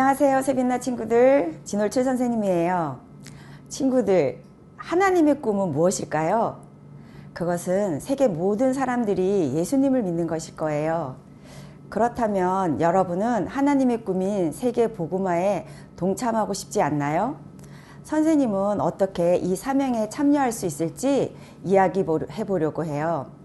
안녕하세요, 새빛나 친구들. 진홀철 선생님이에요. 친구들, 하나님의 꿈은 무엇일까요? 그것은 세계 모든 사람들이 예수님을 믿는 것일 거예요. 그렇다면 여러분은 하나님의 꿈인 세계 복음화에 동참하고 싶지 않나요? 선생님은 어떻게 이 사명에 참여할 수 있을지 이야기해 보려고 해요.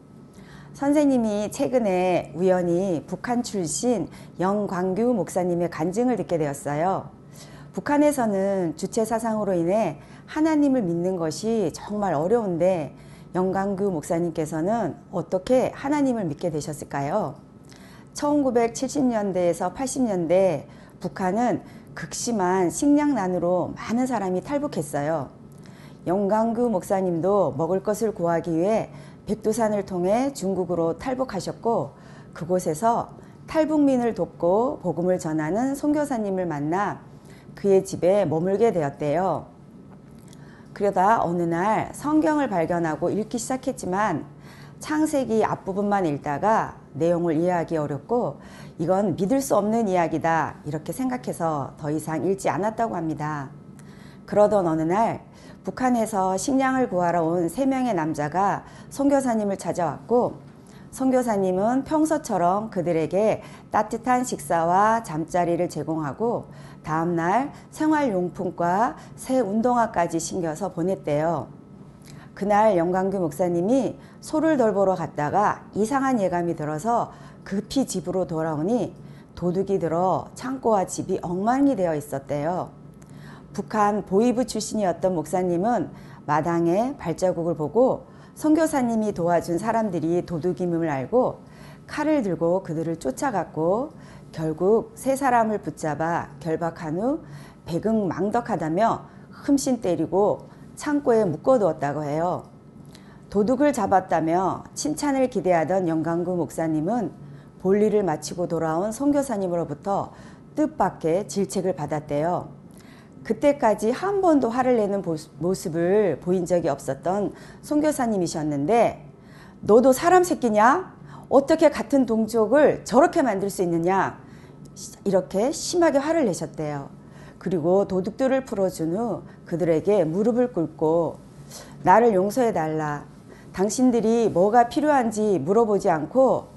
선생님이 최근에 우연히 북한 출신 영광규 목사님의 간증을 듣게 되었어요. 북한에서는 주체사상으로 인해 하나님을 믿는 것이 정말 어려운데 영광규 목사님께서는 어떻게 하나님을 믿게 되셨을까요? 1970년대에서 80년대 북한은 극심한 식량난으로 많은 사람이 탈북했어요. 영광규 목사님도 먹을 것을 구하기 위해 백두산을 통해 중국으로 탈북하셨고, 그곳에서 탈북민을 돕고 복음을 전하는 선교사님을 만나 그의 집에 머물게 되었대요. 그러다 어느 날 성경을 발견하고 읽기 시작했지만 창세기 앞부분만 읽다가 내용을 이해하기 어렵고 이건 믿을 수 없는 이야기다 이렇게 생각해서 더 이상 읽지 않았다고 합니다. 그러던 어느 날 북한에서 식량을 구하러 온 3명의 남자가 선교사님을 찾아왔고, 선교사님은 평소처럼 그들에게 따뜻한 식사와 잠자리를 제공하고 다음날 생활용품과 새 운동화까지 챙겨서 보냈대요. 그날 영광규 목사님이 소를 돌보러 갔다가 이상한 예감이 들어서 급히 집으로 돌아오니 도둑이 들어 창고와 집이 엉망이 되어 있었대요. 북한 보위부 출신이었던 목사님은 마당에 발자국을 보고 선교사님이 도와준 사람들이 도둑임을 알고 칼을 들고 그들을 쫓아갔고 결국 3사람을 붙잡아 결박한 후 배극망덕하다며 흠씬 때리고 창고에 묶어두었다고 해요. 도둑을 잡았다며 칭찬을 기대하던 영광구 목사님은 볼일을 마치고 돌아온 선교사님으로부터 뜻밖의 질책을 받았대요. 그때까지 한 번도 화를 내는 모습을 보인 적이 없었던 선교사님이셨는데, 너도 사람 새끼냐? 어떻게 같은 동족을 저렇게 만들 수 있느냐? 이렇게 심하게 화를 내셨대요. 그리고 도둑들을 풀어준 후 그들에게 무릎을 꿇고 나를 용서해달라. 당신들이 뭐가 필요한지 물어보지 않고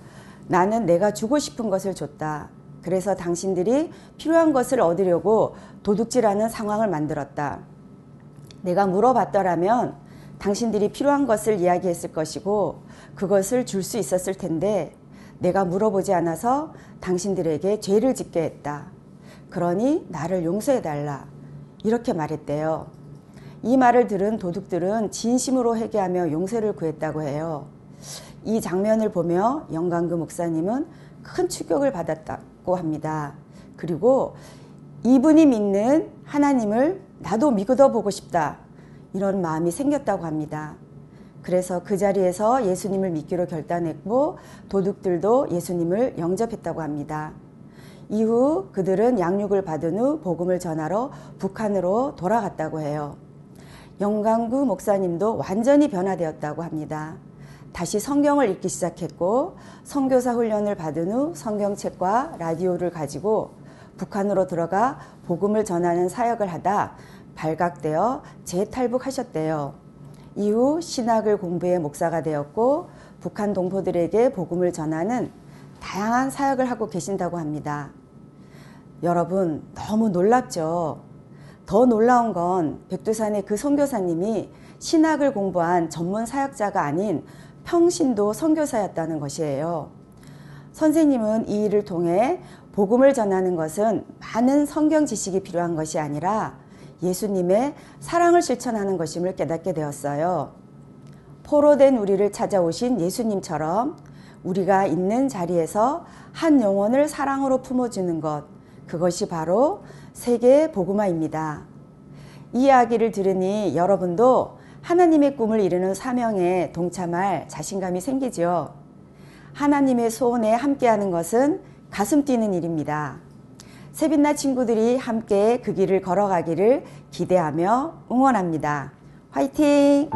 나는 내가 주고 싶은 것을 줬다. 그래서 당신들이 필요한 것을 얻으려고 도둑질하는 상황을 만들었다. 내가 물어봤더라면 당신들이 필요한 것을 이야기했을 것이고 그것을 줄 수 있었을 텐데 내가 물어보지 않아서 당신들에게 죄를 짓게 했다. 그러니 나를 용서해달라. 이렇게 말했대요. 이 말을 들은 도둑들은 진심으로 회개하며 용서를 구했다고 해요. 이 장면을 보며 영광규 목사님은 큰 충격을 받았다고 합니다. 그리고 이분이 믿는 하나님을 나도 믿어보고 싶다. 이런 마음이 생겼다고 합니다. 그래서 그 자리에서 예수님을 믿기로 결단했고 도둑들도 예수님을 영접했다고 합니다. 이후 그들은 양육을 받은 후 복음을 전하러 북한으로 돌아갔다고 해요. 영광구 목사님도 완전히 변화되었다고 합니다. 다시 성경을 읽기 시작했고 선교사 훈련을 받은 후 성경책과 라디오를 가지고 북한으로 들어가 복음을 전하는 사역을 하다 발각되어 재탈북하셨대요. 이후 신학을 공부해 목사가 되었고 북한 동포들에게 복음을 전하는 다양한 사역을 하고 계신다고 합니다. 여러분, 너무 놀랍죠? 더 놀라운 건 백두산의 그 선교사님이 신학을 공부한 전문 사역자가 아닌 평신도 선교사였다는 것이에요. 선생님은 이 일을 통해 복음을 전하는 것은 많은 성경 지식이 필요한 것이 아니라 예수님의 사랑을 실천하는 것임을 깨닫게 되었어요. 포로된 우리를 찾아오신 예수님처럼 우리가 있는 자리에서 한 영혼을 사랑으로 품어주는 것, 그것이 바로 세계 복음화입니다. 이 이야기를 들으니 여러분도 하나님의 꿈을 이루는 사명에 동참할 자신감이 생기죠. 하나님의 소원에 함께하는 것은 가슴 뛰는 일입니다. 새빛나 친구들이 함께 그 길을 걸어가기를 기대하며 응원합니다. 화이팅!